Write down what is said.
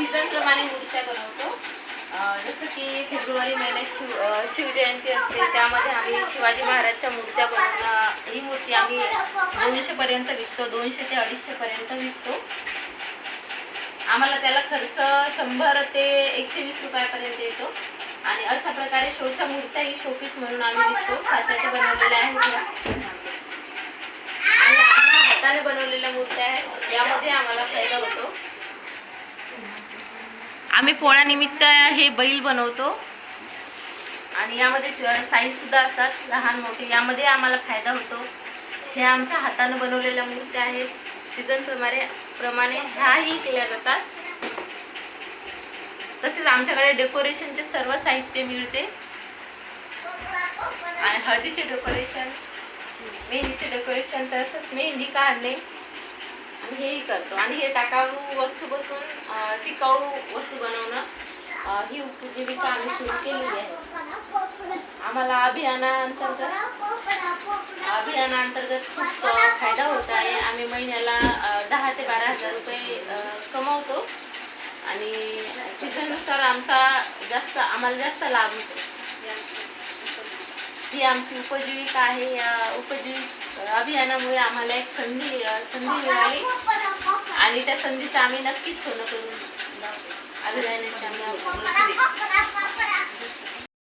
Season प्रमाणे मूर्त्या बनवतो. जसं की फेब्रुवारी महिन्यात शिवजयंती असते, त्यामध्ये आम्ही शिवाजी महाराजच्या मूर्त्या बनवून ही मूर्ती आम्ही 200 पर्यंत विकतो, 200 ते 250 पर्यंत विकतो. आम्हाला त्याला खर्च 100 ते 120 रुपयापर्यंत येतो. आणि अशा प्रकारे शोच्या मूर्त्या ही शोपीस म्हणून आम्ही विकतो. साच्याच्या बनवलेल्या आहेत आणि हाताने बनवलेल्या मूर्त्या आहेत, यामध्ये आम्हाला फायदा होतो. आम्ही पोळ्यानिमित्त हे बैल बनवतो आणि यामध्ये साईज सुद्धा असतात, लहान मोठे, यामध्ये आम्हाला फायदा होतो. हे आमच्या हाताने बनवलेल्या मूर्त्या आहेत. सीझन प्रमाणे ह्याही केल्या जातात. तसेच आमच्याकडे डेकोरेशनचे सर्व साहित्य मिळते आणि हळदीचे डेकोरेशन, मेहंदीचे डेकोरेशन, तसंच मेहंदी काढणे हेही करतो. आणि हे टाकाऊ वस्तूपासून टिकाऊ वस्तू बनवणं ही उपजीविका आम्ही सुरू केलेली आहे. आम्हाला अभियानांतर्गत खूप फायदा होत आहे. आम्ही महिन्याला 10 ते 12 हजार रुपये कमवतो आणि सीझननुसार आम्हाला जास्त लाभ होतो. ही आमची उपजीविका आहे. या अभियानामुळे आम्हाला एक संधी मिळाली आणि त्या संधीचं आम्ही नक्कीच सोनं करून अभियानाची आम्ही